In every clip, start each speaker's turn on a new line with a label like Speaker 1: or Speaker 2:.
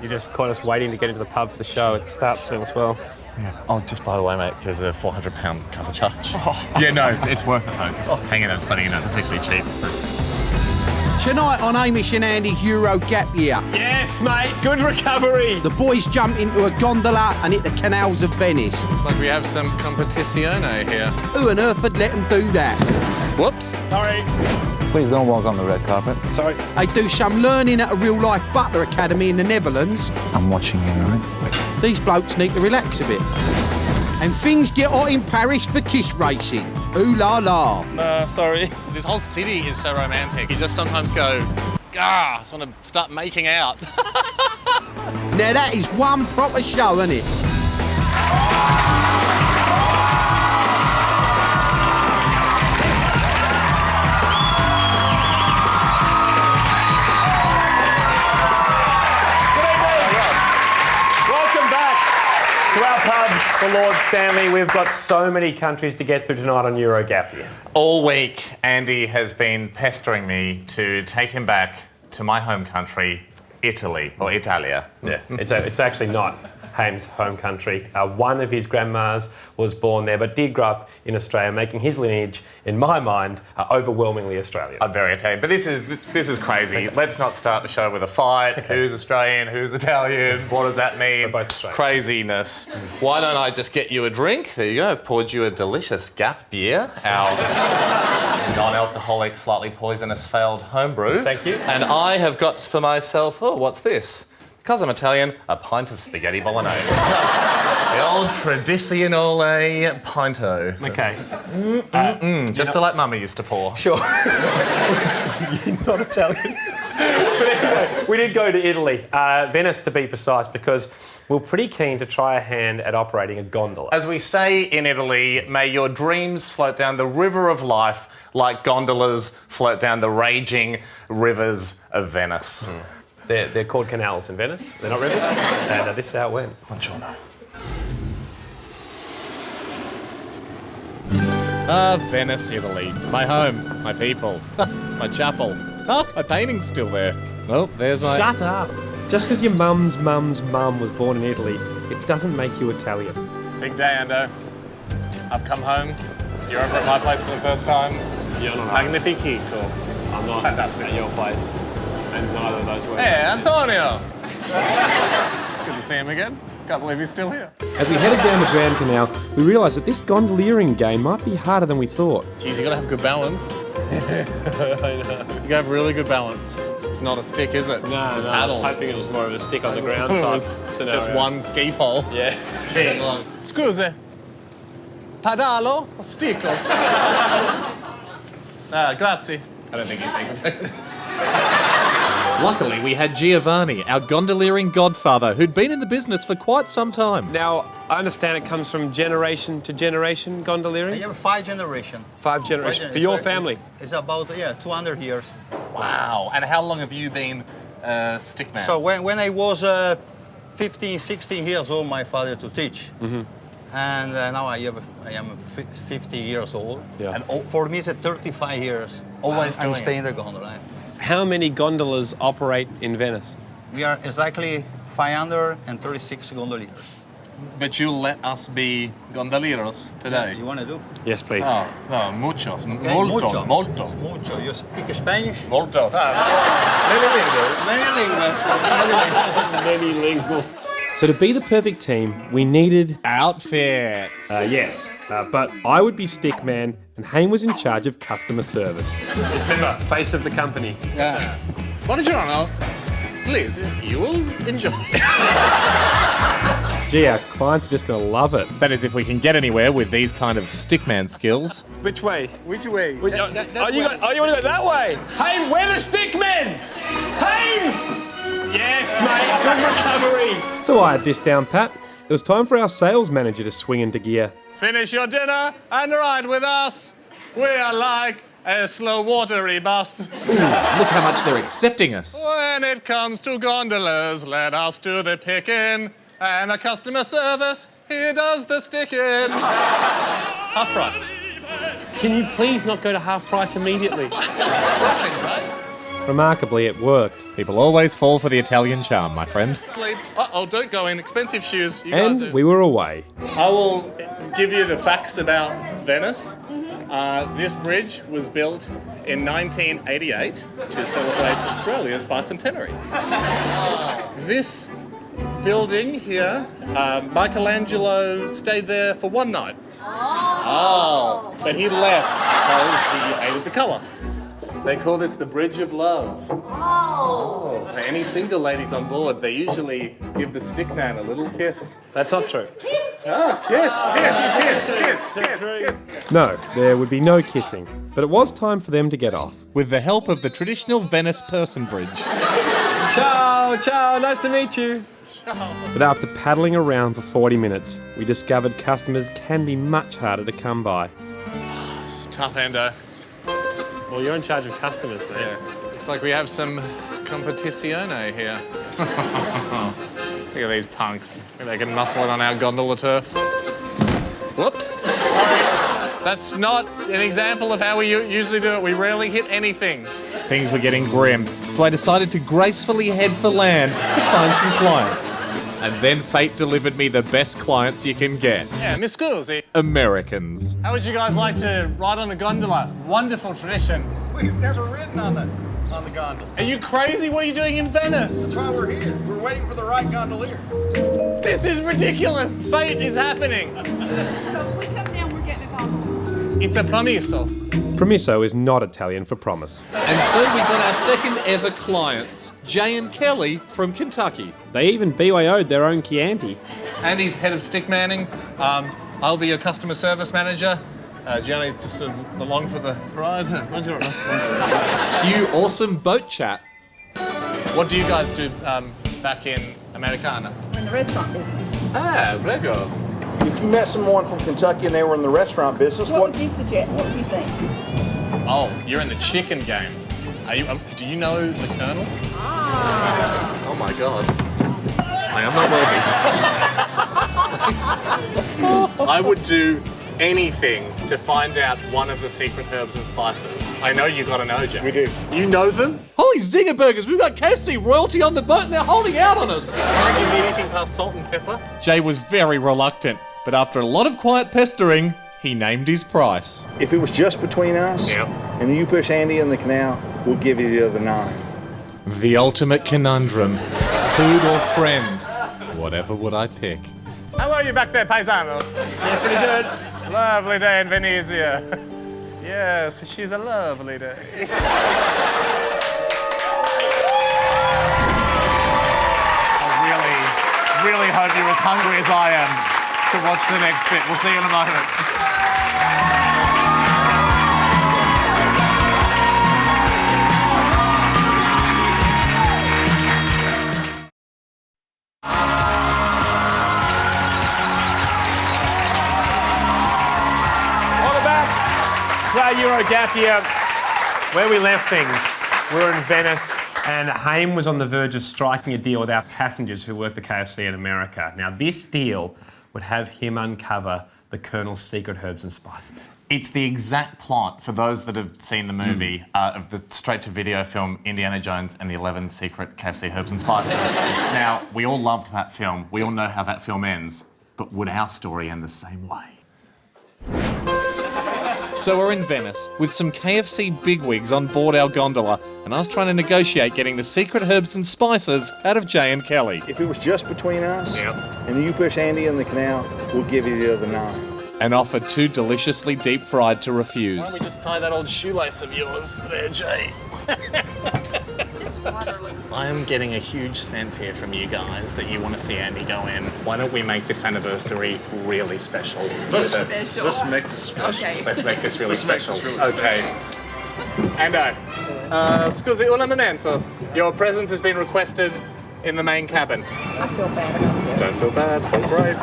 Speaker 1: You just caught us waiting to get into the pub for the show. It starts soon as well.
Speaker 2: Yeah. Oh, just by the way, mate, there's a £400 cover charge. Yeah, no, it's worth it though. Just hang it up, just letting you know. It's actually cheap.
Speaker 3: Tonight on Hamish and Andy's Euro Gap Year.
Speaker 1: Yes, mate. Good recovery.
Speaker 3: The boys jump into a gondola and hit the canals of Venice.
Speaker 4: Looks like we have some competizione here.
Speaker 3: Who on earth would let them do that?
Speaker 4: Whoops.
Speaker 1: Sorry.
Speaker 5: Please don't walk on the red carpet.
Speaker 1: Sorry.
Speaker 3: They do some learning at a real-life Butler Academy in the Netherlands.
Speaker 5: I'm watching you, all right?
Speaker 3: These blokes need to relax a bit. And things get hot in Paris for kiss racing. Ooh la la.
Speaker 1: Sorry.
Speaker 4: This whole city is so romantic. You just sometimes go, I just want to start making out.
Speaker 3: Now that is one proper show, isn't it?
Speaker 1: To our pub, the Lord Stanley. We've got so many countries to get through tonight on Euro Gap Year.
Speaker 2: All week, Andy has been pestering me to take him back to my home country, Italy, or Italia.
Speaker 1: Yeah, it's actually not Haim's home country. One of his grandmas was born there, but did grow up in Australia, making his lineage, in my mind, overwhelmingly Australian.
Speaker 2: I'm very Italian, but this is crazy. Okay. Let's not start the show with a fight. Okay. Who's Australian? Who's Italian? What does that mean?
Speaker 1: We're both Australian.
Speaker 2: Craziness. Why don't I just get you a drink? There you go. I've poured you a delicious Gap beer, our non-alcoholic, slightly poisonous failed homebrew.
Speaker 1: Thank you.
Speaker 2: And I have got for myself, what's this? Because I'm Italian, a pint of spaghetti bolognese. The old tradizione pinto.
Speaker 1: Okay.
Speaker 2: Just like Mummy used to pour.
Speaker 1: Sure. You're not Italian. But anyway, we did go to Italy, Venice to be precise, because we're pretty keen to try a hand at operating a gondola.
Speaker 2: As we say in Italy, may your dreams float down the river of life like gondolas float down the raging rivers of Venice.
Speaker 1: They're called canals in Venice. They're not rivers. And this is how it went.
Speaker 2: Buongiorno.
Speaker 4: Venice, Italy. My home, my people. It's my chapel. Oh, my painting's still there. Oh, there's my...
Speaker 1: Shut up. Just because your mum's mum was born in Italy, it doesn't make you Italian.
Speaker 4: Big day, Ando. I've come home. You're over at my place for the first time.
Speaker 1: You're not
Speaker 4: Magnifico.
Speaker 1: I'm not
Speaker 4: Fantastic.
Speaker 1: at your place. And neither of those words.
Speaker 4: Hey, Antonio! Good to see him again. Can't believe he's still here.
Speaker 1: As we headed down the Grand Canal, we realised that this gondoliering game might be harder than we thought.
Speaker 4: Jeez, you gotta have good balance. I know. You gotta have really good balance. It's not a stick, is it?
Speaker 1: No,
Speaker 4: it's a
Speaker 1: no,
Speaker 4: paddle.
Speaker 1: I was hoping it was more of a stick on the ground
Speaker 4: It
Speaker 1: type
Speaker 4: was
Speaker 1: scenario.
Speaker 4: just one ski pole.
Speaker 1: Yeah.
Speaker 4: Skiing along. Scusi. Padalo o sticco? Grazie. I don't think he speaks it.
Speaker 6: Luckily, we had Giovanni, our gondoliering godfather, who'd been in the business for quite some time.
Speaker 1: Now, I understand it comes from generation to generation, gondoliering?
Speaker 7: I have 5 generations.
Speaker 1: 5 generations. For your family?
Speaker 7: It's about, 200 years.
Speaker 2: Wow. And how long have you been stickman?
Speaker 7: So when I was 15, 16 years old, my father to teach. Mm-hmm. And now I am 50 years old.
Speaker 1: Yeah.
Speaker 7: And for me, it's 35 years.
Speaker 2: Always
Speaker 7: I'm
Speaker 2: doing
Speaker 7: staying in the gondola.
Speaker 1: How many gondolas operate in Venice?
Speaker 7: We are exactly 536 gondoliers.
Speaker 4: But you'll let us be gondoleros today.
Speaker 7: You want to do?
Speaker 1: Yes, please.
Speaker 4: Oh, no, muchos.
Speaker 7: Okay,
Speaker 4: Molto, molto.
Speaker 7: Mucho. You speak Spanish?
Speaker 4: Molto.
Speaker 1: Many lingual. So to be the perfect team, we needed...
Speaker 6: Outfit.
Speaker 1: Yes, but I would be stickman and Haim was in charge of customer service. December, face of the company.
Speaker 7: Yeah.
Speaker 4: Buongiorno. Please, you will enjoy.
Speaker 1: Gee, our clients are just going to love it.
Speaker 6: That is, if we can get anywhere with these kind of stickman skills.
Speaker 1: Which way?
Speaker 7: Which way?
Speaker 1: You want to go that way? Haim, we're the stickmen! Haim! Yes, mate, good recovery. So I had this down pat. It was time for our sales manager to swing into gear.
Speaker 4: Finish your dinner and ride with us. We are like a slow watery bus.
Speaker 6: Look how much they're accepting us.
Speaker 4: When it comes to gondolas, let us do the picking. And a customer service, he does the sticking. Half price.
Speaker 1: Can you please not go to half price immediately?
Speaker 4: Right, right?
Speaker 1: Remarkably, it worked.
Speaker 6: People always fall for the Italian charm, my friend.
Speaker 4: Uh-oh, don't go in. Expensive shoes. You guys
Speaker 1: And we were away.
Speaker 4: I will give you the facts about Venice. This bridge was built in 1988 to celebrate Australia's bicentenary. This building here, Michelangelo stayed there for one night. Oh. But he left because he hated the colour. They call this the Bridge of Love. Oh. For any single ladies on board, they usually give the stick man a little kiss.
Speaker 1: That's not true.
Speaker 4: Ah, kiss.
Speaker 1: No, there would be no kissing. But it was time for them to get off.
Speaker 6: With the help of the traditional Venice person bridge.
Speaker 1: Ciao, nice to meet you. But after paddling around for 40 minutes, we discovered customers can be much harder to come by.
Speaker 4: It's tough, Endo.
Speaker 1: Well, you're in charge of customers, man.
Speaker 4: Yeah. Looks like we have some competizione here. Look at these punks. They can muscle it on our gondola turf. Whoops. That's not an example of how we usually do it. We rarely hit anything.
Speaker 6: Things were getting grim, so I decided to gracefully head for land to find some clients. And then fate delivered me the best clients you can get.
Speaker 4: Yeah, Miss Scusi.
Speaker 6: Americans.
Speaker 4: How would you guys like to ride on the gondola? Wonderful tradition.
Speaker 8: We've never ridden on the gondola.
Speaker 4: Are you crazy? What are you doing in Venice?
Speaker 8: That's why we're here. We're waiting for the right gondolier.
Speaker 4: This is ridiculous. Fate is happening.
Speaker 9: So if we come down, we're getting a gondola.
Speaker 4: It's a promiso.
Speaker 1: Promiso is not Italian for promise.
Speaker 6: And so we got our second ever clients, Jay and Kelly from Kentucky.
Speaker 1: They even BYO'd their own Chianti.
Speaker 4: Andy's head of stick manning. I'll be your customer service manager. Gianni's just sort of along for the ride.
Speaker 6: You awesome boat chat.
Speaker 4: What do you guys do back in Americana?
Speaker 9: We're in the restaurant business.
Speaker 4: Ah, prego.
Speaker 8: If you met someone from Kentucky and they were in the restaurant business,
Speaker 9: What would you suggest? What would you think?
Speaker 4: Oh, you're in the chicken game. Are you? Do you know the Colonel?
Speaker 9: Ah.
Speaker 4: Oh my God. I am not worthy. I would do anything to find out one of the secret herbs and spices. I know you gotta know, Jack.
Speaker 8: We do.
Speaker 4: You know them?
Speaker 6: Holy zinger burgers, we've got KFC royalty on the boat and they're holding out on us.
Speaker 4: Can't give me anything past salt and pepper.
Speaker 6: Jay was very reluctant, but after a lot of quiet pestering, he named his price.
Speaker 8: if it was just between us and you push Andy in the canal, we'll give you the other 9.
Speaker 6: The ultimate conundrum. Food or friend? Whatever would I pick?
Speaker 4: How are you back there, paisano?
Speaker 1: Yeah, pretty good.
Speaker 4: Lovely day in Venezia. Yes, she's a lovely day. I really hope you're as hungry as I am to watch the next bit. We'll see you in a moment.
Speaker 1: Our Euro gap year, where we left things, we were in Venice and Haim was on the verge of striking a deal with our passengers who work for KFC in America. Now, this deal would have him uncover the Colonel's secret herbs and spices.
Speaker 2: It's the exact plot, for those that have seen the movie, of the straight-to-video film Indiana Jones and the 11 Secret KFC Herbs and Spices. Now, we all loved that film. We all know how that film ends. But would our story end the same way?
Speaker 6: So we're in Venice with some KFC bigwigs on board our gondola, and I was trying to negotiate getting the secret herbs and spices out of Jay and Kelly.
Speaker 8: If it was just between us and you push Andy in the canal, we'll give you the other 9.
Speaker 6: And offered too deliciously deep fried to refuse.
Speaker 4: Why don't we just tie that old shoelace of yours there, Jay? I am getting a huge sense here from you guys that you want to see Andy go in. Why don't we make this anniversary really special?
Speaker 8: Let's make this special.
Speaker 9: Okay.
Speaker 4: Let's make this really special. Okay. Ando, scusi un momento. Your presence has been requested in the main cabin.
Speaker 9: I feel bad about this.
Speaker 4: Don't feel bad, feel great.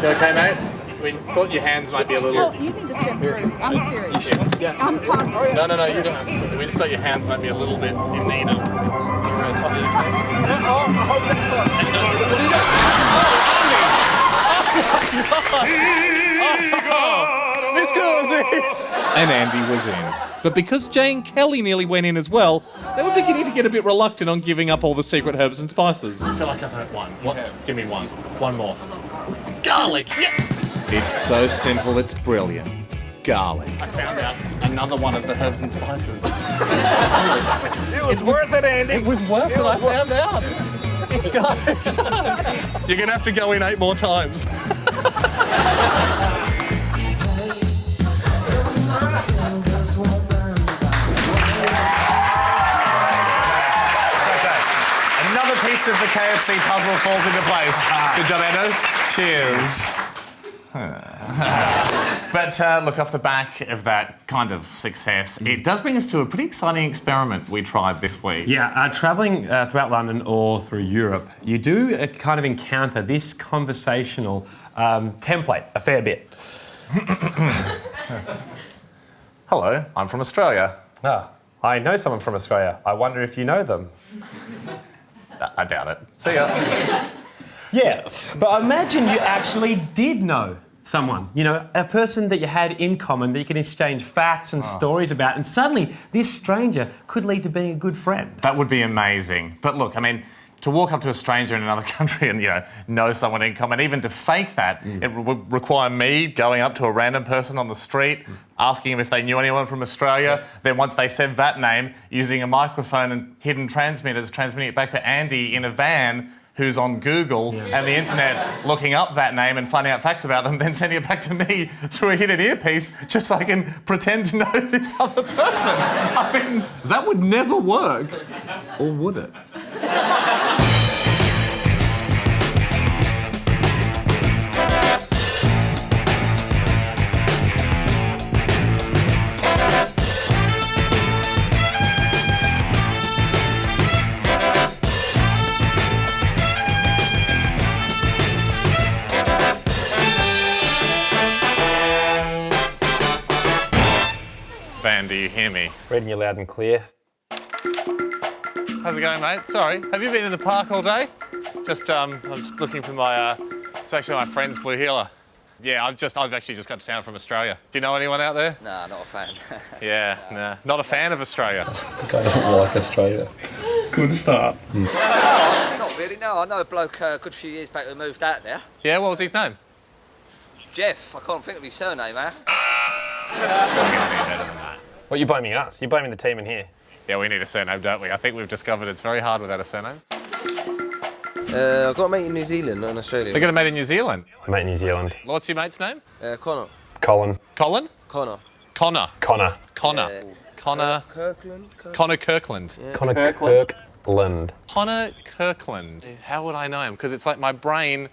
Speaker 4: You okay, mate? We thought your hands might be a little...
Speaker 9: Oh, you need to step through. I'm serious. I'm positive.
Speaker 4: No, you don't have to. We just thought your hands might be a little bit in need of rest. Okay? Driscoll's in.
Speaker 6: And Andy was in. But because Jay and Kelly nearly went in as well, they were beginning to get a bit reluctant on giving up all the secret herbs and spices.
Speaker 2: I feel like I've heard one. What? Give me one. One more. Garlic, yes!
Speaker 6: It's so simple, it's brilliant. Garlic.
Speaker 2: I found out another one of the herbs and spices.
Speaker 1: It was worth it, Andy.
Speaker 2: It was worth it, I found out. It's garlic.
Speaker 4: You're going to have to go in 8 more times.
Speaker 2: Another piece of the KFC puzzle falls into place. Good job, Edo. Cheers. But look, off the back of that kind of success, it does bring us to a pretty exciting experiment we tried this week.
Speaker 1: Yeah, travelling throughout London or through Europe, you do kind of encounter this conversational template a fair bit.
Speaker 2: Hello, I'm from Australia.
Speaker 1: Ah, I know someone from Australia. I wonder if you know them.
Speaker 2: I doubt it. See ya.
Speaker 1: Yeah, but imagine you actually did know someone, you know, a person that you had in common that you can exchange facts and stories about, and suddenly this stranger could lead to being a good friend.
Speaker 2: That would be amazing. But look, I mean, to walk up to a stranger in another country and, know someone in common, even to fake that, it would require me going up to a random person on the street, asking them if they knew anyone from Australia. Then once they said that name, using a microphone and hidden transmitters, transmitting it back to Andy in a van who's on Google and the internet, looking up that name and finding out facts about them, then sending it back to me through a hidden earpiece just so I can pretend to know this other person. I mean, that would never work. Or would it? Van, do you hear me?
Speaker 1: Reading you loud and clear.
Speaker 2: How's it going, mate? Sorry, have you been in the park all day? I'm just looking for my, it's actually my friend's blue healer. Yeah, I've actually just got to town from Australia. Do you know anyone out there?
Speaker 10: Nah, not a fan.
Speaker 2: Yeah, nah. Not a fan of Australia.
Speaker 5: I don't like Australia.
Speaker 4: Good start.
Speaker 10: No, not really, no. I know a bloke a good few years back who moved out there.
Speaker 2: Yeah, what was his name?
Speaker 10: Jeff, I can't think of his surname, man.
Speaker 1: What are you blaming us? You're blaming the team in here.
Speaker 2: Yeah, we need a surname, don't we? I think we've discovered it's very hard without a surname.
Speaker 11: I've got a mate in New Zealand, not in Australia.
Speaker 2: They got a mate in New Zealand?
Speaker 1: Mate in New Zealand.
Speaker 2: What's your mate's name?
Speaker 11: Connor.
Speaker 1: Colin.
Speaker 2: Colin?
Speaker 11: Connor.
Speaker 2: Connor.
Speaker 1: Connor.
Speaker 2: Connor. Connor.
Speaker 11: Kirkland?
Speaker 2: Connor Kirkland.
Speaker 11: Yeah.
Speaker 1: Connor Kirkland.
Speaker 2: Connor Kirkland. How would I know him? Because it's like my brain,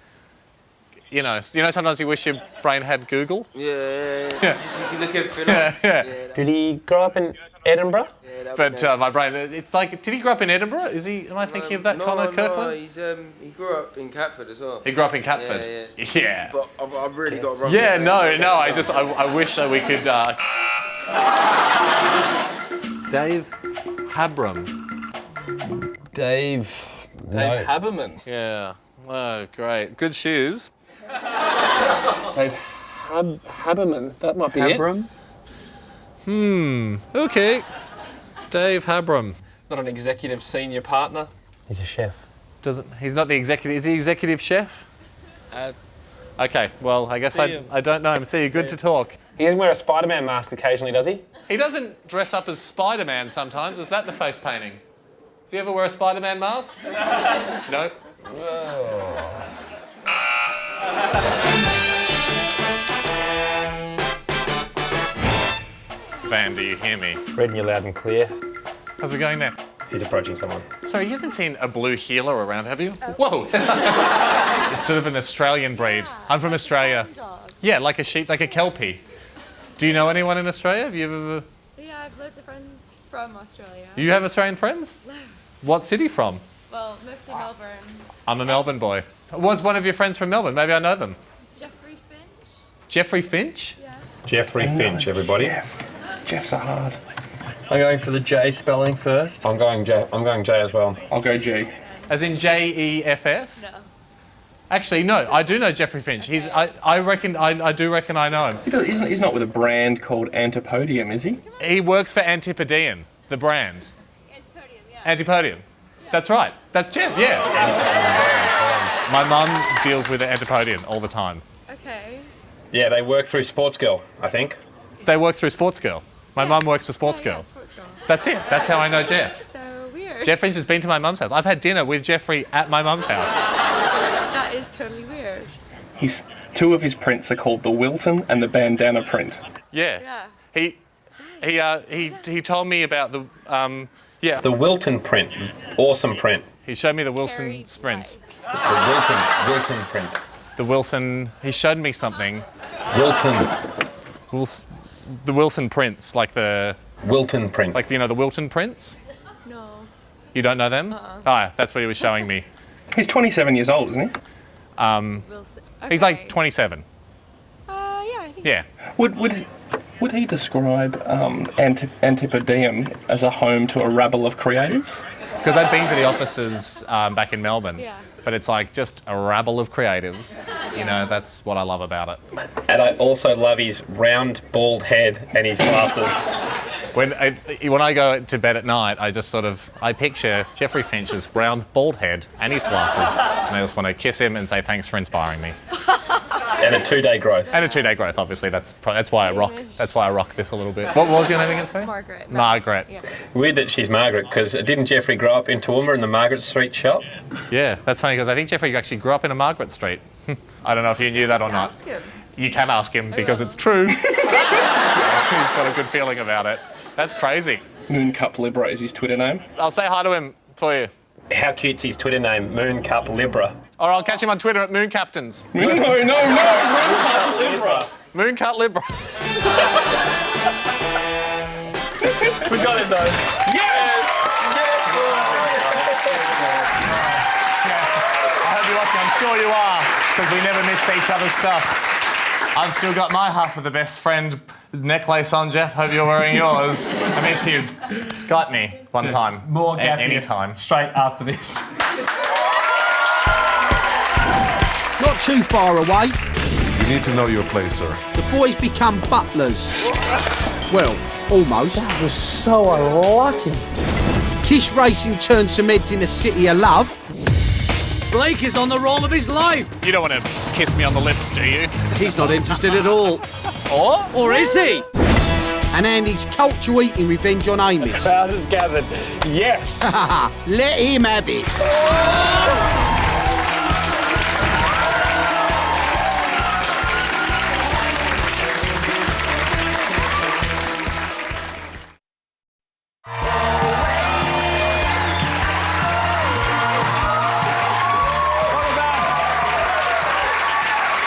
Speaker 2: you know sometimes you wish your brain had Google?
Speaker 11: Yeah. Just, you can look everything up.
Speaker 2: Yeah.
Speaker 1: Did he grow up in Edinburgh?
Speaker 11: Yeah,
Speaker 2: But my brain, it's like, did he grow up in Edinburgh? Am I thinking of that Connor Kirkland?
Speaker 11: No, he grew up in Catford as well.
Speaker 2: He grew up in Catford? Yeah.
Speaker 11: But I've really got it wrong.
Speaker 2: Yeah, no, I wish that we could... Dave Habram.
Speaker 5: Dave
Speaker 11: Haberman.
Speaker 2: Yeah. Oh, great. Good shoes.
Speaker 5: Dave Haberman. That might be
Speaker 11: Habram?
Speaker 2: Okay. Dave Habram.
Speaker 11: Not an executive senior partner.
Speaker 1: He's a chef.
Speaker 2: He's not the executive... Is he executive chef? Okay, well, I guess I don't know him. See you, good to talk.
Speaker 1: He doesn't wear a Spider-Man mask occasionally, does he?
Speaker 2: He doesn't dress up as Spider-Man sometimes. Is that the face painting? Does he ever wear a Spider-Man mask? No. Van, do you hear me?
Speaker 1: Reading you loud and clear.
Speaker 2: How's it going there?
Speaker 1: He's approaching someone.
Speaker 2: Sorry, you haven't seen a blue heeler around, have you? Whoa! It's sort of an Australian breed. I'm from Australia. Yeah, like a sheep, like a kelpie. Do you know anyone in Australia? Have you ever...
Speaker 12: Yeah, I have loads of friends from Australia.
Speaker 2: You have Australian friends?
Speaker 12: Loads.
Speaker 2: What city from?
Speaker 12: Well, mostly Melbourne.
Speaker 2: I'm a Melbourne boy. What's one of your friends from Melbourne? Maybe I know them.
Speaker 12: Jeffrey Finch.
Speaker 2: Jeffrey Finch?
Speaker 12: Yeah.
Speaker 1: Jeffrey Finch, everybody.
Speaker 5: Jeff's a hard.
Speaker 11: I'm going for the J spelling first.
Speaker 1: I'm going J as well.
Speaker 4: I'll go G.
Speaker 2: As in Jeff?
Speaker 12: No.
Speaker 2: Actually, no, I do know Jeffrey Finch. I do reckon I know him.
Speaker 13: He's not with a brand called Antipodium, is he?
Speaker 2: He works for Antipodean, the brand.
Speaker 12: Antipodium, yeah.
Speaker 2: Antipodium. That's right. That's Jeff, yeah. My mum deals with Antipodian all the time.
Speaker 12: Okay.
Speaker 14: Yeah, they work through Sports Girl, I think.
Speaker 2: They work through Sports Girl. My mum works for Sports Girl.
Speaker 12: Yeah, Sports Girl.
Speaker 2: That's it. That's how I know Jeff.
Speaker 12: So weird.
Speaker 2: Jeff Finch has been to my mum's house. I've had dinner with Jeffrey at my mum's house.
Speaker 12: That is totally weird.
Speaker 13: Two of his prints are called the Wilton and the bandana print.
Speaker 2: Yeah. He told me about the
Speaker 14: The Wilton print, awesome print.
Speaker 2: He showed me the Wilson sprints.
Speaker 14: The Wilton print.
Speaker 2: The Wilson. He showed me something.
Speaker 14: Wilton.
Speaker 2: The Wilson prints, like the
Speaker 14: Wilton print.
Speaker 2: Like the Wilton prints.
Speaker 12: No.
Speaker 2: You don't know them? Oh, that's what he was showing me.
Speaker 13: He's 27 years old, isn't he?
Speaker 12: Wilson. Okay.
Speaker 2: He's like 27.
Speaker 12: Yeah, I think.
Speaker 2: Yeah.
Speaker 13: Would he describe Antipodium as a home to a rabble of creatives?
Speaker 2: Because I've been to the offices back in Melbourne,
Speaker 12: Yeah.
Speaker 2: but it's like just a rabble of creatives. You know, that's what I love about it.
Speaker 14: And I also love his round, bald head and his glasses.
Speaker 2: When I go to bed at night, I picture Jeffrey Finch's round, bald head and his glasses, and I just want to kiss him and say thanks for inspiring me.
Speaker 14: And a 2-day growth.
Speaker 2: And a 2-day growth, obviously. That's why I rock. That's why I rock this a little bit. What was your name again, sorry?
Speaker 12: Margaret.
Speaker 2: Margaret.
Speaker 12: Yeah.
Speaker 14: Weird that she's Margaret, because didn't Jeffrey grow up in Toowoomba in the Margaret Street shop?
Speaker 2: Yeah, that's funny because I think Jeffrey actually grew up in a Margaret Street. I don't know if you knew that or not.
Speaker 12: Ask him.
Speaker 2: You can ask him because it's true. He's got a good feeling about it. That's crazy.
Speaker 13: Moon Cup Libra is his Twitter name.
Speaker 2: I'll say hi to him for you.
Speaker 14: How cute's his Twitter name? Moon Cup Libra.
Speaker 2: Or I'll catch him on Twitter at Moon Captains.
Speaker 13: No, Moon Cup Libra.
Speaker 2: Moon Cut Libra.
Speaker 14: We got it though.
Speaker 2: Yes! I hope you're watching. I'm sure you are, because we never missed each other's stuff. I've still got my half of the best friend necklace on, Jeff. Hope you're wearing yours. I miss you. Skype me one time.
Speaker 1: More gap
Speaker 2: any
Speaker 1: here
Speaker 2: time.
Speaker 1: Straight after this.
Speaker 3: Not too far away,
Speaker 15: You need to know your place, sir.
Speaker 3: the boys become butlers. Well, almost.
Speaker 5: That was so unlucky.
Speaker 3: Kiss racing turns some heads in a city of love.
Speaker 16: Blake is on the roll of his life.
Speaker 2: You don't want to kiss me on the lips, do you?
Speaker 16: He's not interested at all. Or is he?
Speaker 3: And Andy's culture eating revenge on Hamish.
Speaker 5: Crowd has gathered. Yes.
Speaker 3: Let him have it.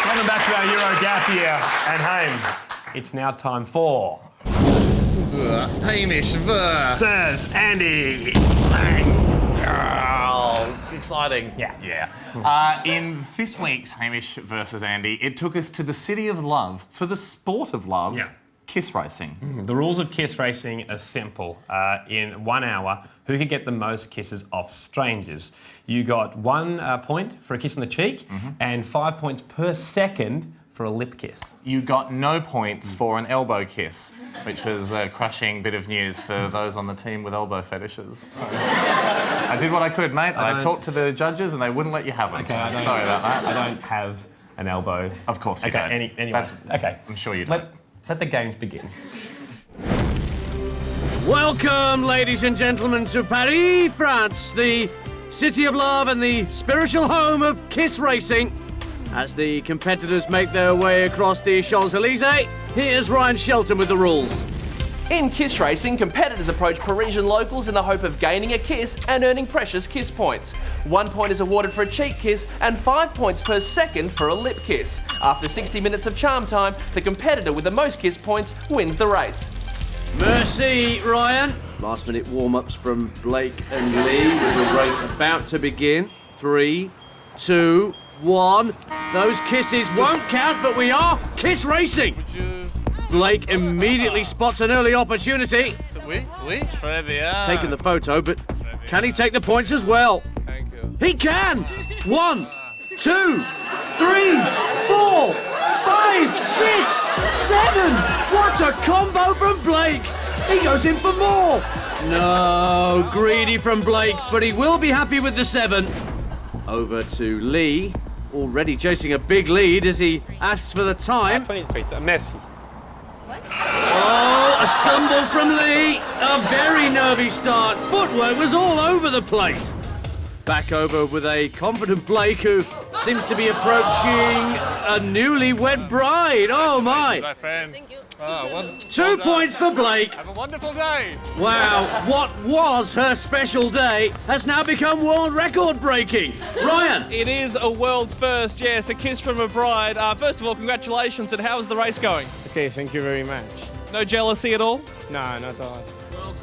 Speaker 1: Welcome back to our Euro gap year and home. It's now time for
Speaker 2: Hamish
Speaker 1: Sirs Andy.
Speaker 2: Oh, exciting.
Speaker 1: Yeah.
Speaker 2: In this week's Hamish versus Andy, it took us to the city of love for the sport of love, kiss racing.
Speaker 1: The rules of kiss racing are simple. In 1 hour, who can get the most kisses off strangers? You got 1 point for a kiss on the cheek and 5 points per second for a lip kiss.
Speaker 2: You got no points for an elbow kiss, which was a crushing bit of news for those on the team with elbow fetishes. So, I did what I could, mate. I talked to the judges and they wouldn't let you have them.
Speaker 1: Okay,
Speaker 2: Sorry about that.
Speaker 1: I don't have an elbow.
Speaker 2: Of course you don't.
Speaker 1: Anyway. Okay.
Speaker 2: I'm sure you don't.
Speaker 1: Let the games begin.
Speaker 16: Welcome, ladies and gentlemen, to Paris, France, the city of love and the spiritual home of kiss racing. As the competitors make their way across the Champs-Elysees, here's Ryan Shelton with the rules.
Speaker 17: In kiss racing, competitors approach Parisian locals in the hope of gaining a kiss and earning precious kiss points. 1 point is awarded for a cheek kiss and 5 points per second for a lip kiss. After 60 minutes of charm time, the competitor with the most kiss points wins the race.
Speaker 16: Merci, Ryan. Last minute warm-ups from Blake and Lee with the race about to begin. 3, 2, 1. Those kisses won't count, but we are kiss racing. Blake immediately spots an early opportunity.
Speaker 2: Très bien.
Speaker 16: Taking the photo, but can he take the points as well? He can! 1, 2, 3, 4, 5, 6, 7. What a combo from Blake. He goes in for more. No, greedy from Blake, but he will be happy with the 7. Over to Lee, already chasing a big lead as he asks for the time.
Speaker 1: 23, Messi.
Speaker 16: Oh, a stumble from Lee. A very nervy start. Footwork was all over the place. Back over with a confident Blake who seems to be approaching a newlywed bride. Oh my.
Speaker 4: My friend. Thank you.
Speaker 16: 2 points for Blake.
Speaker 4: Have a wonderful day.
Speaker 16: Wow, what was her special day has now become world record breaking. Ryan.
Speaker 18: It is a world first, yes, a kiss from a bride. First of all, congratulations, and how is the race going?
Speaker 19: Okay, thank you very much.
Speaker 18: No jealousy at all?
Speaker 19: No, not at all.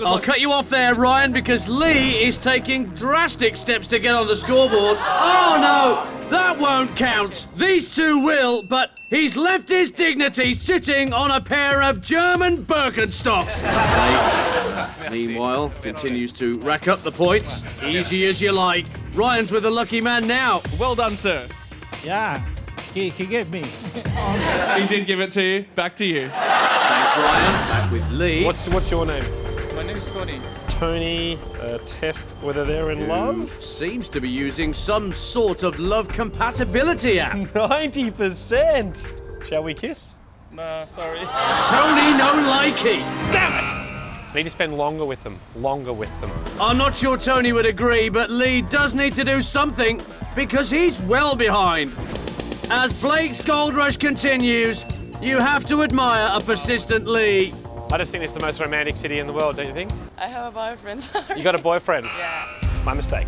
Speaker 16: I'll cut you off there, Ryan, because Lee is taking drastic steps to get on the scoreboard. Oh no, that won't count. These two will, but he's left his dignity sitting on a pair of German Birkenstocks. Meanwhile, continues to rack up the points. Easy as you like. Ryan's with the lucky man now.
Speaker 18: Well done, sir.
Speaker 19: Yeah, he gave me.
Speaker 18: He did give it to you. Back to you.
Speaker 16: Thanks, Ryan. Back with Lee.
Speaker 1: What's your name?
Speaker 19: My name is Tony.
Speaker 1: Tony, test whether they're in love.
Speaker 16: Seems to be using some sort of love compatibility app.
Speaker 1: 90%. Shall we kiss?
Speaker 18: Nah, sorry.
Speaker 16: Tony, no likey.
Speaker 1: Damn it! Need to spend longer with them.
Speaker 16: I'm not sure Tony would agree, but Lee does need to do something because he's well behind. As Blake's gold rush continues, you have to admire a persistent Lee.
Speaker 1: I just think it's the most romantic city in the world, don't you think?
Speaker 12: I have a boyfriend. Sorry.
Speaker 1: You got a boyfriend?
Speaker 12: Yeah.
Speaker 1: My mistake.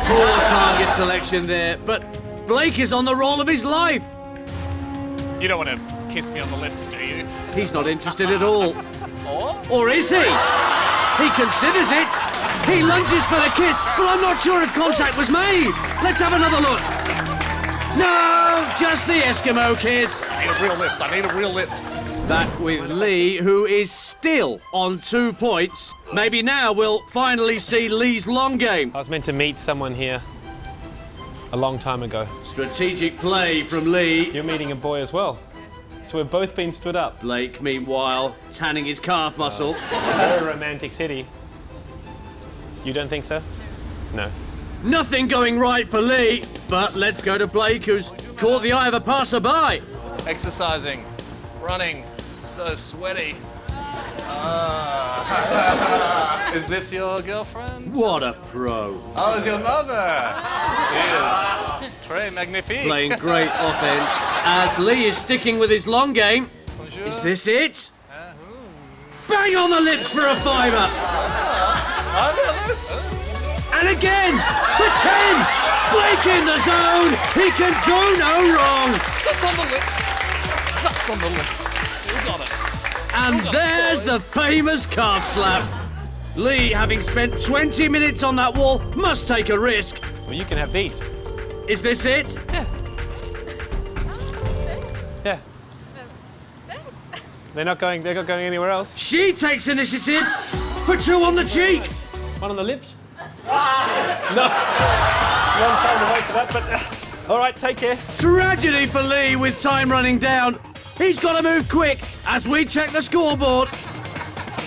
Speaker 16: Poor target selection there, but Blake is on the roll of his life.
Speaker 4: You don't want to kiss me on the lips, do you?
Speaker 16: He's not interested at all. Or is he? He considers it. He lunges for the kiss, but I'm not sure if contact was made. Let's have another look. No, just the Eskimo kiss.
Speaker 4: I need a real lips.
Speaker 16: Back with Lee, who is still on 2 points. Maybe now we'll finally see Lee's long game.
Speaker 1: I was meant to meet someone here a long time ago.
Speaker 16: Strategic play from Lee.
Speaker 1: You're meeting a boy as well. So we've both been stood up.
Speaker 16: Blake, meanwhile, tanning his calf muscle.
Speaker 1: Very romantic city. You don't think so? No.
Speaker 16: Nothing going right for Lee, but let's go to Blake, who's caught the eye of a passerby.
Speaker 4: Exercising, running, so sweaty. Is this your girlfriend?
Speaker 16: What a pro.
Speaker 4: Oh, it's your mother. Cheers. Très magnifique.
Speaker 16: Playing great offense as Lee is sticking with his long game.
Speaker 4: Bonjour.
Speaker 16: Is this it? Bang on the lips for a fiver. And again, for 10. Blake in the zone. He can do no wrong.
Speaker 4: That's on the lips. That's on the lips. Still got it.
Speaker 16: And there's the famous calf slap. Lee, having spent 20 minutes on that wall, must take a risk.
Speaker 1: Well, you can have these.
Speaker 16: Is this it?
Speaker 1: Yeah. Yeah. They're not going anywhere else.
Speaker 16: She takes initiative for 2 on the cheek.
Speaker 1: 1 on the lips. No. Long time to wait for that, but all right, take care.
Speaker 16: Tragedy for Lee with time running down. He's got to move quick as we check the scoreboard.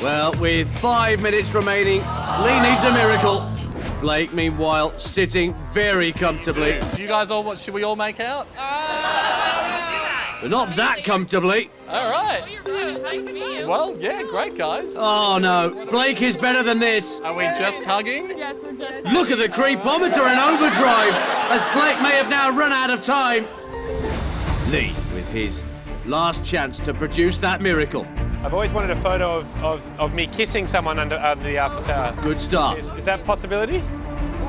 Speaker 16: Well, with 5 minutes remaining, Lee needs a miracle. Blake, meanwhile, sitting very comfortably.
Speaker 4: Do you guys all, should we all make out?
Speaker 16: But not that comfortably.
Speaker 4: All right.
Speaker 12: Nice to meet you.
Speaker 4: Well, yeah, great guys.
Speaker 16: Oh no, Blake is better than this.
Speaker 4: Are we just hugging?
Speaker 12: Yes, we're just.
Speaker 16: Look at the creepometer in overdrive as Blake may have now run out of time. Lee with his last chance to produce that miracle.
Speaker 1: I've always wanted a photo of me kissing someone under the Eiffel Tower.
Speaker 16: Good start.
Speaker 1: Is that a possibility?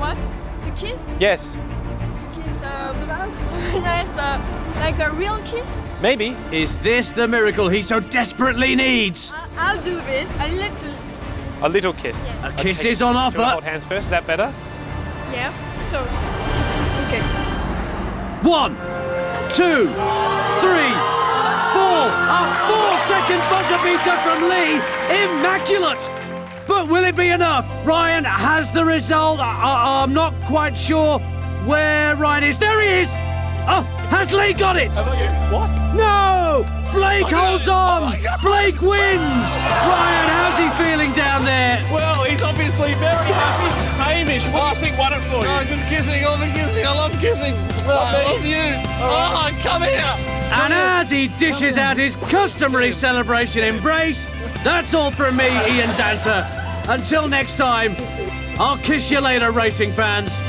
Speaker 12: What? To kiss?
Speaker 1: Yes.
Speaker 12: To kiss the mouth? Yes, like a real kiss?
Speaker 1: Maybe.
Speaker 16: Is this the miracle he so desperately needs?
Speaker 12: I'll do this. A little.
Speaker 1: A little kiss.
Speaker 16: A kiss is on offer.
Speaker 1: Do we hold hands first? Is that better?
Speaker 12: Yeah. So. Okay.
Speaker 16: 1, 2, 3, 4. A 4-second buzzer beater from Lee. Immaculate. But will it be enough? Ryan has the result. I'm not quite sure where Ryan is. There he is. Oh, has Lee got it?
Speaker 18: What?
Speaker 16: No! Blake holds on! Blake wins! Ryan, how's he feeling down there?
Speaker 18: Well, he's obviously very happy. Hamish, what do you think won it for you?
Speaker 4: Oh, just kissing, all the kissing. I love kissing. I love you. Oh, come here.
Speaker 16: And as he dishes out his customary celebration embrace, that's all from me, Ian Dancer. Until next time, I'll kiss you later, racing fans.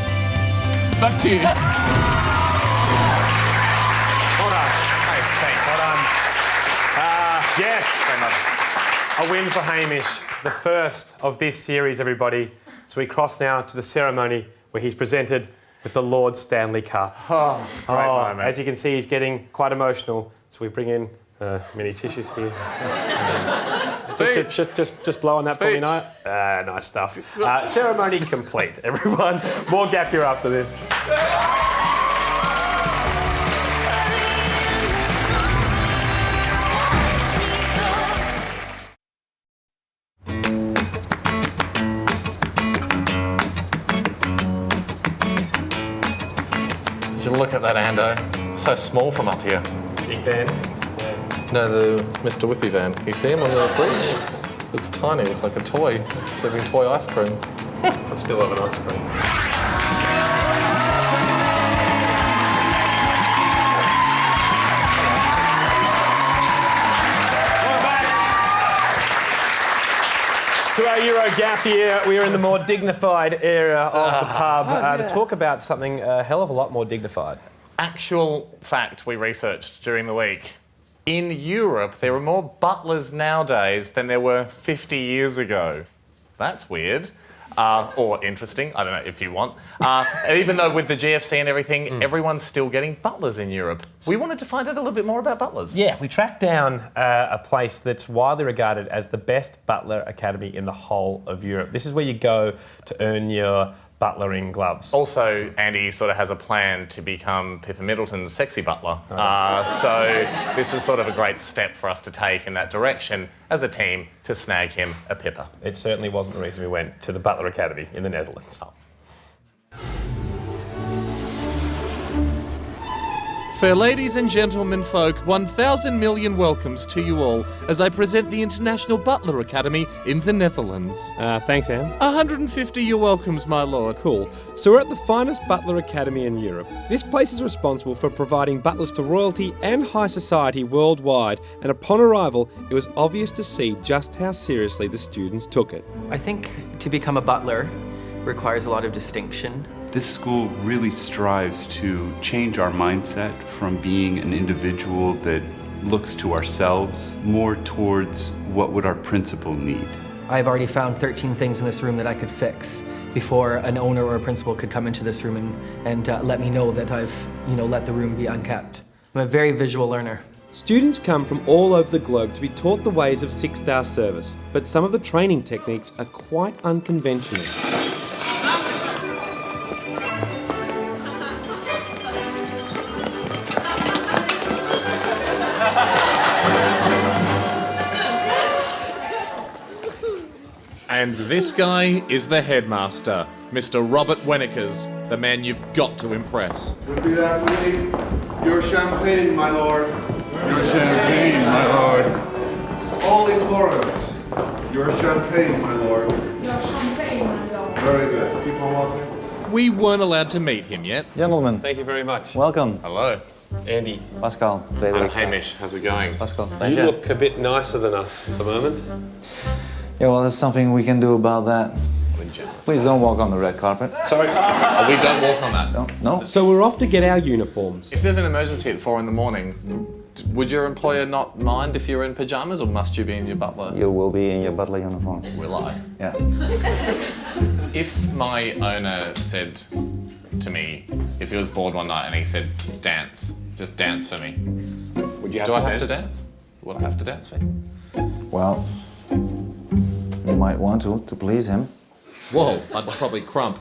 Speaker 18: Back to you.
Speaker 1: Well done. Hey, thanks. Well done. Yes. A win for Hamish. The first of this series, everybody. So we cross now to the ceremony where he's presented with the Lord Stanley Cup.
Speaker 2: Oh, great moment.
Speaker 1: As you can see, he's getting quite emotional. So we bring in mini tissues here. Just blow on that for me, Night. Nice stuff. Ceremony complete, everyone. More gap year after this.
Speaker 2: Did you look at that Ando? So small from up here.
Speaker 1: Big van.
Speaker 2: No, the Mr. Whippy van. Can you see him on the bridge? Looks tiny, looks like a toy, serving toy ice cream.
Speaker 1: I still love an ice cream. We're back to our Euro gap year. We are in the more dignified area of the pub to talk about something a hell of a lot more dignified.
Speaker 2: Actual fact we researched during the week. In Europe, there are more butlers nowadays than there were 50 years ago. That's weird. Or interesting, I don't know if you want. Even though with the GFC and everything, everyone's still getting butlers in Europe. We wanted to find out a little bit more about butlers.
Speaker 1: Yeah, we tracked down a place that's widely regarded as the best butler academy in the whole of Europe. This is where you go to earn your butlering gloves.
Speaker 2: Also, Andy sort of has a plan to become Pippa Middleton's sexy butler. So this was sort of a great step for us to take in that direction as a team to snag him a Pippa.
Speaker 1: It certainly wasn't the reason we went to the Butler Academy in the Netherlands.
Speaker 6: Fair ladies and gentlemen folk, 1,000 million welcomes to you all as I present the International Butler Academy in the Netherlands.
Speaker 1: Thanks, Anne.
Speaker 6: 150 your welcomes, my lord.
Speaker 1: Cool. So we're at the finest butler academy in Europe. This place is responsible for providing butlers to royalty and high society worldwide, and upon arrival, it was obvious to see just how seriously the students took it.
Speaker 20: I think to become a butler requires a lot of distinction.
Speaker 21: This school really strives to change our mindset from being an individual that looks to ourselves more towards what would our principal need.
Speaker 20: I've already found 13 things in this room that I could fix before an owner or a principal could come into this room and let me know that I've let the room be unkept. I'm a very visual learner.
Speaker 1: Students come from all over the globe to be taught the ways of six-star service, but some of the training techniques are quite unconventional.
Speaker 6: And this guy is the headmaster, Mr. Robert Wennekers, the man you've got to impress.
Speaker 22: Repeat after me. Your champagne, my lord.
Speaker 21: Your champagne, my lord.
Speaker 22: Holy Florence. Your champagne, my lord.
Speaker 9: Your champagne, my lord.
Speaker 22: Very good. Keep on walking.
Speaker 6: We weren't allowed to meet him yet.
Speaker 23: Gentlemen.
Speaker 1: Thank you very much.
Speaker 23: Welcome.
Speaker 2: Hello.
Speaker 1: Andy.
Speaker 23: Pascal.
Speaker 2: I'm Hamish. How's it going?
Speaker 23: Pascal.
Speaker 1: You look a bit nicer than us at the moment.
Speaker 23: Yeah, well, there's something we can do about that. Please don't walk on the red carpet.
Speaker 2: Sorry. We don't walk on that.
Speaker 23: No.
Speaker 1: So we're off to get our uniforms.
Speaker 2: If there's an emergency at 4 a.m, would your employer not mind if you're in pyjamas, or must you be in your butler?
Speaker 23: You will be in your butler uniform.
Speaker 2: Will I?
Speaker 23: Yeah.
Speaker 2: If my owner said to me, if he was bored one night and he said, dance, just dance for me,
Speaker 1: would you have
Speaker 2: do
Speaker 1: to
Speaker 2: I have
Speaker 1: dance?
Speaker 2: to dance? Would I have to dance for him?
Speaker 23: Well, you might want to please him.
Speaker 6: Whoa, I'd probably crump.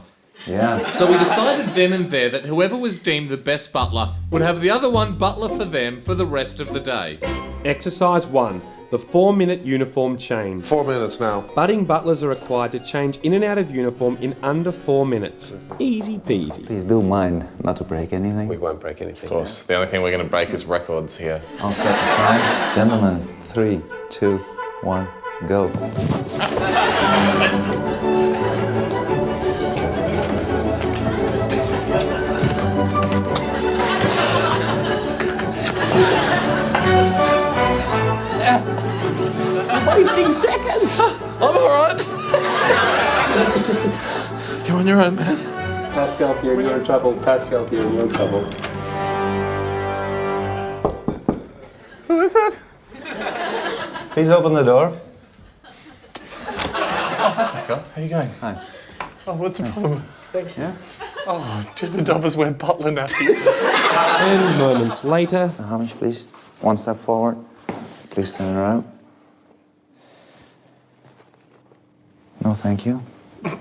Speaker 23: Yeah.
Speaker 6: So we decided then and there that whoever was deemed the best butler would have the other one butler for them for the rest of the day.
Speaker 1: Exercise 1. the 4-minute uniform change.
Speaker 15: 4 minutes now.
Speaker 1: Budding butlers are required to change in and out of uniform in under 4 minutes. Easy peasy.
Speaker 23: Please do mind not to break anything.
Speaker 5: We won't break anything.
Speaker 2: Of course, the only thing we're going to break is records here.
Speaker 23: I'll step aside. Gentlemen, 3, 2, 1, go.
Speaker 5: Wasting seconds. I'm alright. You're on your own, man.
Speaker 19: Pascal's here, you're in trouble. Pascal's here, you're in trouble.
Speaker 23: Who is it? Please open the door.
Speaker 2: Pascal, how you going?
Speaker 23: Hi.
Speaker 4: Oh, what's the problem?
Speaker 23: Thank you. Yeah?
Speaker 4: Oh, Dipper Dobbers wear Butler nappies.
Speaker 1: And moments later...
Speaker 23: So Hamish, please. One step forward. Please turn around. No, thank you.
Speaker 5: Very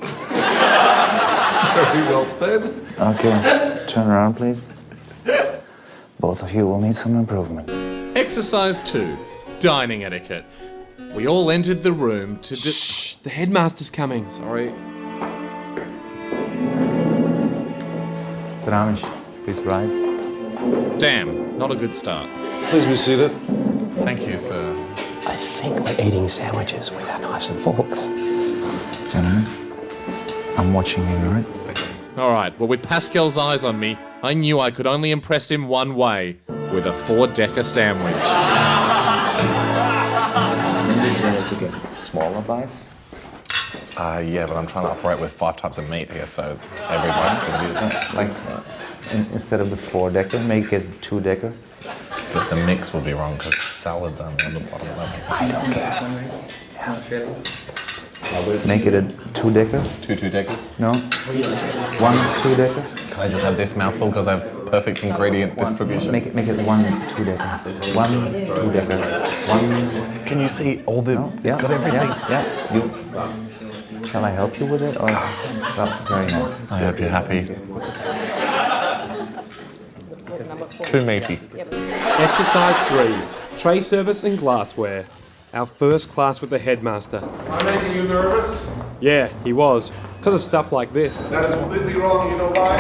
Speaker 5: well said.
Speaker 23: Okay, turn around, please. Both of you will need some improvement.
Speaker 6: Exercise 2. Dining etiquette. We all entered the room to
Speaker 1: Shh, the headmaster's coming.
Speaker 6: Sorry.
Speaker 23: Sir Hamish, please rise.
Speaker 6: Damn, not a good start.
Speaker 15: Please be seated.
Speaker 2: Thank you, sir.
Speaker 5: I think we're eating sandwiches with our knives and forks.
Speaker 23: Gentlemen, I'm watching you, all right?
Speaker 6: All right, well, with Pascal's eyes on me, I knew I could only impress him one way, with a 4-decker sandwich.
Speaker 23: Smaller bites?
Speaker 2: Yeah, but I'm trying to operate with 5 types of meat here, so every bite's going to be...
Speaker 23: Like, instead of the 4-decker, make it 2-decker.
Speaker 2: But the mix will be wrong, because salad's only on the bottom level.
Speaker 23: I don't care. Make it a 2-decker?
Speaker 2: 2 2-deckers?
Speaker 23: No? 1 2-decker?
Speaker 2: Can I just have this mouthful, because I have perfect ingredient distribution?
Speaker 23: Make it 1 2-decker. 1 2-decker. 1...
Speaker 2: Can you see all the...
Speaker 23: No?
Speaker 2: It's got everything.
Speaker 23: Yeah. You... Shall I help you with it, or... Oh, very nice.
Speaker 2: I hope you're happy. Too meaty.
Speaker 1: Exercise 3. Tray service and glassware. Our first class with the headmaster.
Speaker 22: Am I making you nervous?
Speaker 1: Yeah, he was. Because of stuff like this.
Speaker 22: That is completely wrong, you know why?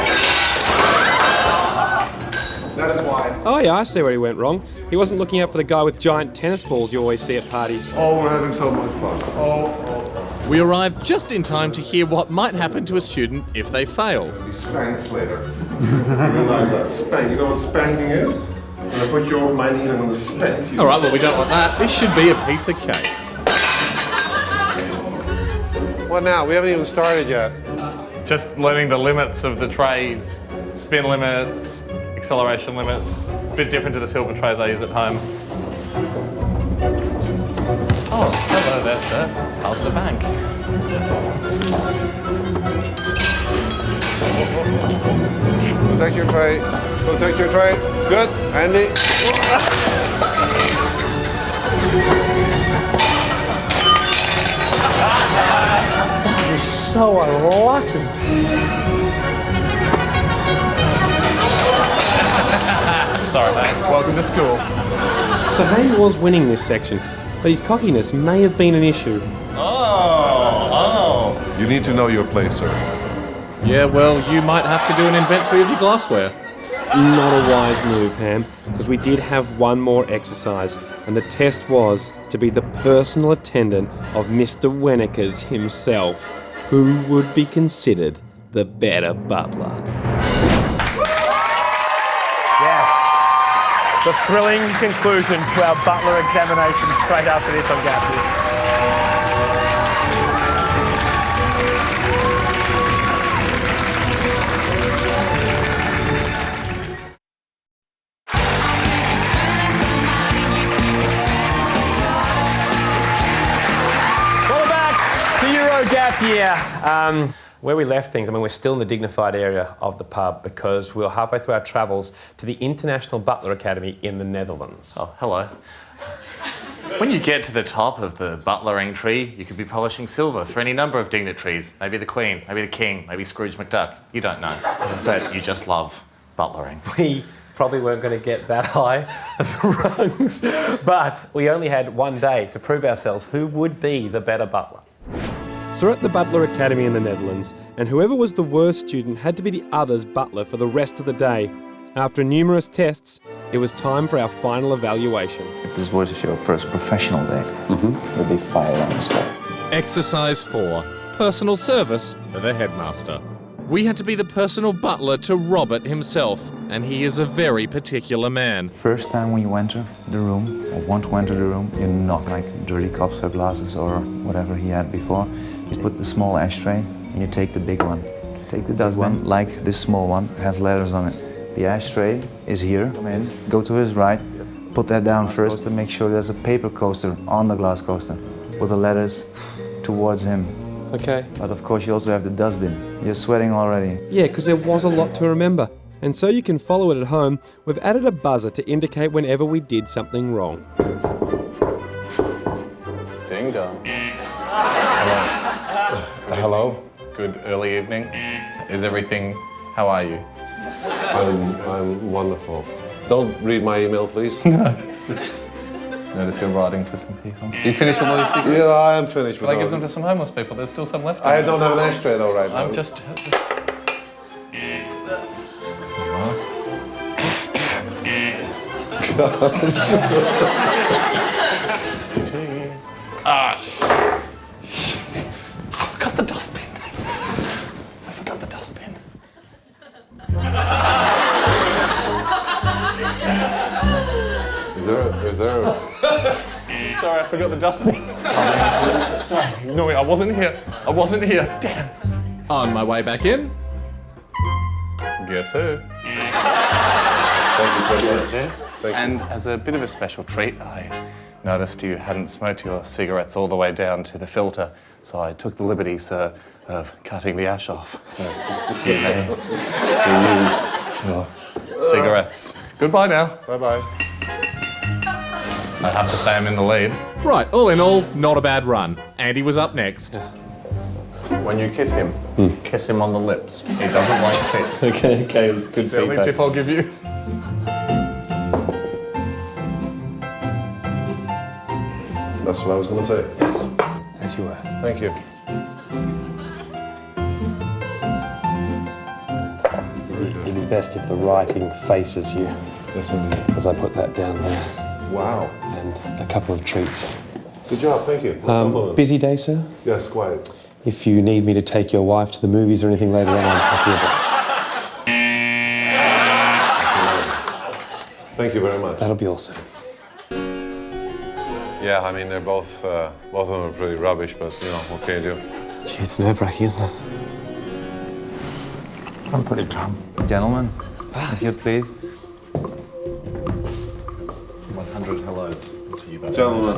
Speaker 22: That is why.
Speaker 1: Oh yeah, I see where he went wrong. He wasn't looking out for the guy with giant tennis balls you always see at parties.
Speaker 22: Oh, we're having so much fun. Oh.
Speaker 6: We arrived just in time to hear what might happen to a student if they fail.
Speaker 22: Be spanked later. You realize that? Spank. You know what spanking is? I'm gonna put you over my knee and I'm gonna spank you.
Speaker 6: All right, well, we don't want that. This should be a piece of cake.
Speaker 22: What now? We haven't even started yet.
Speaker 2: Just learning the limits of the trays, spin limits, acceleration limits. A bit different to the silver trays I use at home. Oh, hello there, sir. How's the bank?
Speaker 22: Protect your tray. Protect your tray. Good. Andy.
Speaker 5: That was so unlucky.
Speaker 2: Sorry, mate. Welcome to school.
Speaker 1: So Hayne was winning this section, but his cockiness may have been an issue.
Speaker 15: Oh. You need to know your place, sir.
Speaker 6: Yeah, well, you might have to do an inventory of your glassware.
Speaker 1: Not a wise move, Ham, because we did have one more exercise, and the test was to be the personal attendant of Mr. Wennekers himself, who would be considered the better butler.
Speaker 5: Yes. The thrilling conclusion to our Butler examination straight after this on Gaffney.
Speaker 1: Gap year. Where we left things, I mean, we're still in the dignified area of the pub because we were halfway through our travels to the International Butler Academy in the Netherlands.
Speaker 2: Oh, hello. When you get to the top of the butlering tree, you could be polishing silver for any number of dignitaries. Maybe the Queen, maybe the King, maybe Scrooge McDuck. You don't know. But you just love butlering.
Speaker 1: We
Speaker 5: probably weren't going to get that high the rungs. But we only had one day to prove ourselves who would be the better butler. So we're at the Butler Academy in the Netherlands, and whoever was the worst student had to be the other's butler for the rest of the day. After numerous tests, it was time for our final evaluation.
Speaker 23: If this was your first professional day, you'll be fired on the spot.
Speaker 6: Exercise 4. Personal service for the headmaster. We had to be the personal butler to Robert himself, and he is a very particular man.
Speaker 23: First time when you enter the room, or want to enter the room, you're not like dirty cups or glasses or whatever he had before. You put the small ashtray and you take the big one. Take the dustbin, like this small one, has letters on it. The ashtray is here. Come in, go to his right, put that down first to make sure there's a paper coaster on the glass coaster with the letters towards him.
Speaker 5: Okay.
Speaker 23: But of course you also have the dustbin. You're sweating already.
Speaker 1: Yeah, because there was a lot to remember. And so you can follow it at home, we've added a buzzer to indicate whenever we did something wrong.
Speaker 4: Ding dong. Hello. Good early evening. Is everything... How are you?
Speaker 15: I'm wonderful. Don't read my email, please.
Speaker 4: Just notice you're writing to some people. You finished with all your secrets?
Speaker 15: Yeah, I am finished with
Speaker 4: Will I
Speaker 15: all.
Speaker 4: give them to some homeless people? There's still some left.
Speaker 15: I don't have an ashtray though right now.
Speaker 4: I'm just... I forgot the dustbin. I forgot the dustbin.
Speaker 15: Is there
Speaker 4: Sorry, I forgot the dustbin. Sorry. No, wait, I wasn't here. I wasn't here. Damn.
Speaker 6: On my way back in.
Speaker 4: Guess who?
Speaker 15: Thank you so much. Thank you.
Speaker 4: And as a bit of a special treat, I noticed you hadn't smoked your cigarettes all the way down to the filter, so I took the liberty, sir, of cutting the ash off. So you may use your cigarettes. Goodbye now.
Speaker 15: Bye-bye.
Speaker 4: I have to say I'm in the lead.
Speaker 6: Right, all in all, not a bad run. Andy was up next.
Speaker 4: When you kiss him on the lips. He doesn't like tips.
Speaker 5: Okay, that's good
Speaker 4: The only
Speaker 5: feedback.
Speaker 4: tip I'll give you.
Speaker 15: That's what I was going to say.
Speaker 5: Yes, as you were.
Speaker 15: Thank you.
Speaker 5: It'd be best if the writing faces you.
Speaker 15: Yes, indeed.
Speaker 5: As I put that down there.
Speaker 15: Wow.
Speaker 5: And a couple of treats.
Speaker 15: Good job, thank you.
Speaker 5: Busy day, sir?
Speaker 15: Yes, quite.
Speaker 5: If you need me to take your wife to the movies or anything later on, I'm happy with it.
Speaker 15: Thank you very much.
Speaker 5: That'll be awesome.
Speaker 15: Yeah, I mean, they're both of them are pretty rubbish, but you know, what can you do?
Speaker 5: Gee, it's nerve-wracking, isn't it?
Speaker 23: I'm pretty calm. Gentlemen, if you please.
Speaker 4: 100 hellos to you both.
Speaker 15: Gentlemen,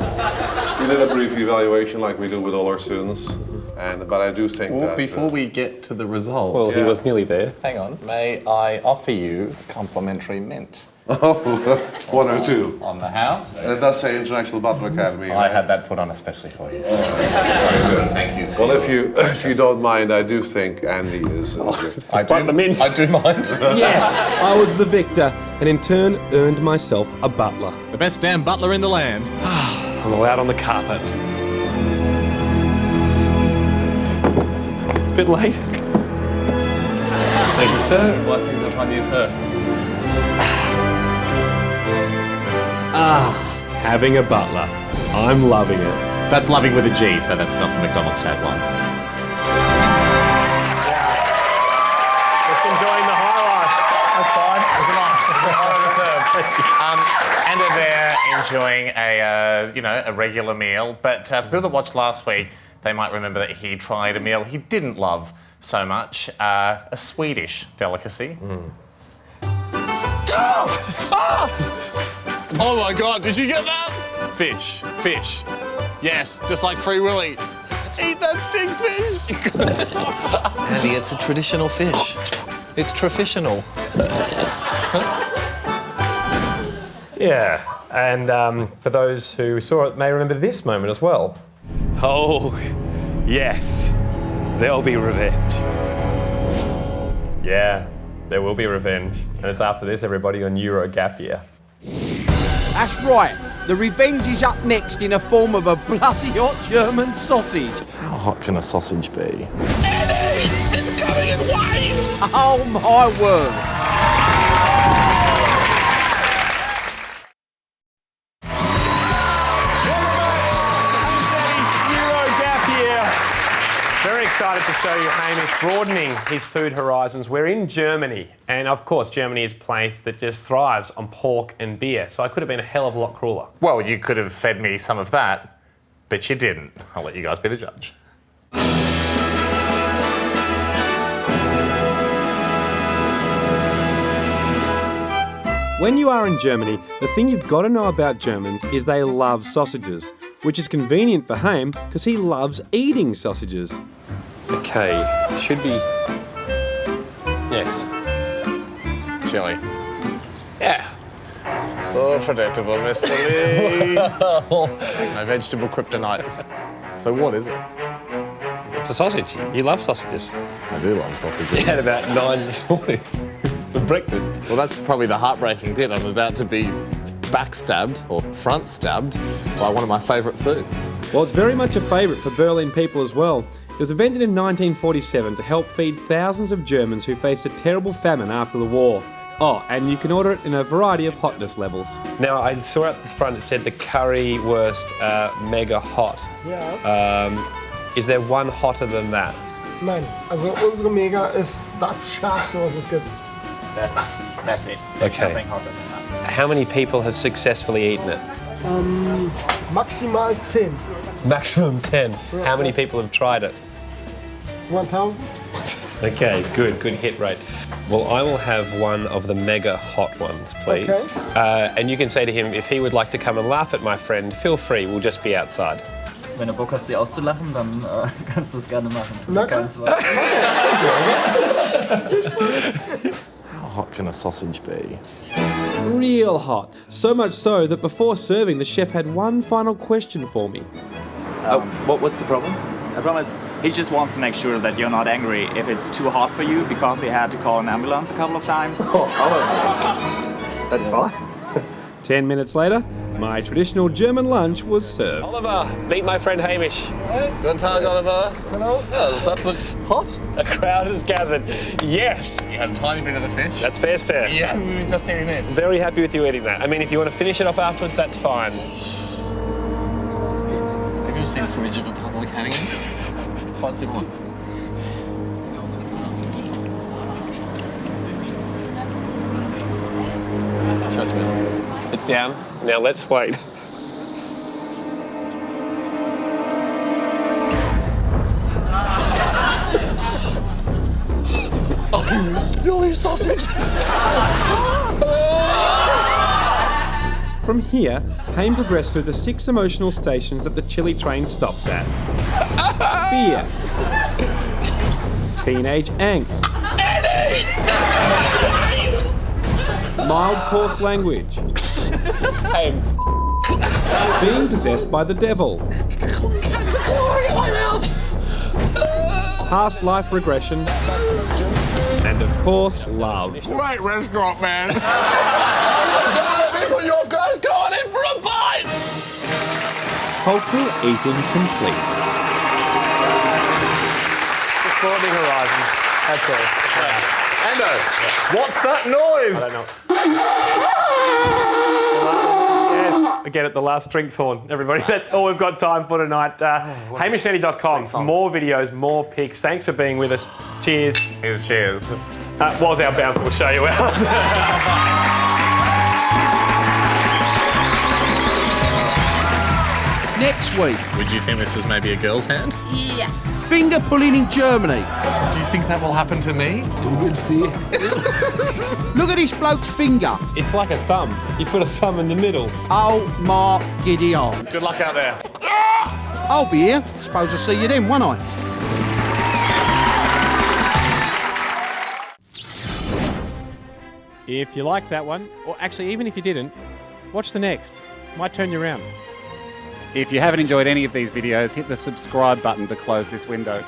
Speaker 15: we did a brief evaluation like we do with all our students, but I do think
Speaker 4: Well,
Speaker 15: that...
Speaker 4: before we get to the results...
Speaker 5: Well, he was nearly there.
Speaker 4: Hang on. May I offer you complimentary mint?
Speaker 15: One or two.
Speaker 4: On the house?
Speaker 15: It does say International Butler Academy.
Speaker 4: I had that put on especially for you. So. Very good. Thank you.
Speaker 15: Well, if you don't mind, I do think Andy is...
Speaker 5: Despite the mint.
Speaker 4: I do mind.
Speaker 1: Yes, I was the victor, and in turn earned myself a butler.
Speaker 6: The best damn butler in the land.
Speaker 5: I'm allowed on the carpet. Bit late.
Speaker 4: Thank you, sir. Blessings upon you, sir.
Speaker 1: Having a butler. I'm loving it.
Speaker 6: That's loving with a G, so that's not the McDonald's tagline.
Speaker 5: Just enjoying the high life. That's fine.
Speaker 2: And are there enjoying a regular meal. But for people that watched last week, they might remember that he tried a meal he didn't love so much, a Swedish delicacy.
Speaker 4: Oh my God, did you get that? Fish. Yes, just like Free Willy. Eat that stinkfish.
Speaker 7: Andy, it's a traditional fish. It's traditional.
Speaker 5: Yeah, and for those who saw it may remember this moment as well.
Speaker 1: Oh, yes. There'll be revenge.
Speaker 5: Yeah, There will be revenge. And it's after this, everybody, on Euro Gap Year.
Speaker 3: That's right. The revenge is up next in the form of a bloody hot German sausage.
Speaker 7: How hot can a sausage be?
Speaker 3: It's coming in waves! Oh my word!
Speaker 5: Very excited to show you Hamish broadening his food horizons. We're in Germany, and of course Germany is a place that just thrives on pork and beer, so I could have been a hell of a lot crueler.
Speaker 2: Well, you could have fed me some of that, but you didn't. I'll let you guys be the judge.
Speaker 1: When you are in Germany, the thing you've got to know about Germans is they love sausages, which is convenient for Haim because he loves eating sausages.
Speaker 5: Okay, should be... Yes.
Speaker 2: Chili. Yeah. So predictable, Mr. Lee. My vegetable kryptonite. So what is it?
Speaker 5: It's a sausage. You love sausages.
Speaker 2: I do love sausages.
Speaker 5: You had about 9 this morning for breakfast.
Speaker 2: Well, that's probably the heartbreaking bit. I'm about to be backstabbed or front stabbed by one of my favourite foods.
Speaker 1: Well, it's very much a favourite for Berlin people as well. It was invented in 1947 to help feed thousands of Germans who faced a terrible famine after the war. Oh, and you can order it in a variety of hotness levels.
Speaker 5: Now, I saw at the front it said the currywurst mega hot.
Speaker 8: Ja.
Speaker 5: Is there one hotter than that?
Speaker 8: Nein, also unsere Mega ist das Schärfste, was es gibt.
Speaker 10: That's it. There's
Speaker 5: Okay.
Speaker 10: nothing hotter than that.
Speaker 5: How many people have successfully eaten it?
Speaker 8: Maximal 10.
Speaker 5: Maximum 10. How many people have tried it?
Speaker 8: 1000.
Speaker 5: Okay, good hit rate. Well, I will have one of the mega hot ones, please.
Speaker 8: Okay.
Speaker 5: And you can say to him, if he would like to come and laugh at my friend, feel free, we'll just be outside.
Speaker 10: Wenn du Bock hast, sie auszulachen, dann kannst du es gerne machen.
Speaker 8: Na klar.
Speaker 7: How hot can a sausage be?
Speaker 1: Real hot. So much so that before serving, the chef had one final question for me.
Speaker 10: What's the problem? The problem is he just wants to make sure that you're not angry if it's too hot for you because he had to call an ambulance a couple of times. That's fine.
Speaker 1: 10 minutes later, my traditional German lunch was served.
Speaker 5: Oliver, meet my friend Hamish.
Speaker 2: Guten Tag, Oliver.
Speaker 8: Hello.
Speaker 2: Oh, that looks hot.
Speaker 5: A crowd has gathered. Yes.
Speaker 2: You had a tiny bit of the fish.
Speaker 5: That's fair.
Speaker 2: Yeah, we were just eating this.
Speaker 5: Very happy with you eating that. I mean, if you want to finish it off afterwards, that's fine.
Speaker 2: Have you seen footage of a public hanging? Quite similar.
Speaker 5: Trust me. It's down. Now let's wait.
Speaker 2: Oh, still eat sausage?
Speaker 1: From here, Haim progressed through the 6 emotional stations that the chili train stops at. Fear. Teenage angst. Mild coarse language.
Speaker 5: Haim.
Speaker 1: Being possessed by the devil. Past life regression. And of course, love.
Speaker 2: Great restaurant, man. Don't let me put you off, guys. Go on in for a bite.
Speaker 1: Cultural eating complete.
Speaker 5: Just broadening horizons. That's all.
Speaker 2: Endo, what's that noise?
Speaker 5: I don't know. Yes, I get it, the last drinks horn, everybody. That's all we've got time for tonight. HamishNetty.com for more videos, more pics. Thanks for being with us. Cheers.
Speaker 2: Cheers.
Speaker 5: Was our bountiful show you out.
Speaker 3: Next week.
Speaker 2: Would you think this is maybe a girl's hand?
Speaker 12: Yes.
Speaker 3: Finger pulling in Germany.
Speaker 2: Do you think that will happen to me?
Speaker 3: We'll see. Look at this bloke's finger.
Speaker 5: It's like a thumb. You put a thumb in the middle.
Speaker 3: Oh my Gideon.
Speaker 2: Good luck out there.
Speaker 3: I'll be here. Suppose I'll see you then, won't I?
Speaker 1: If you like that one, or actually even if you didn't, watch the next. Might turn you around.
Speaker 11: If you haven't enjoyed any of these videos, hit the subscribe button to close this window.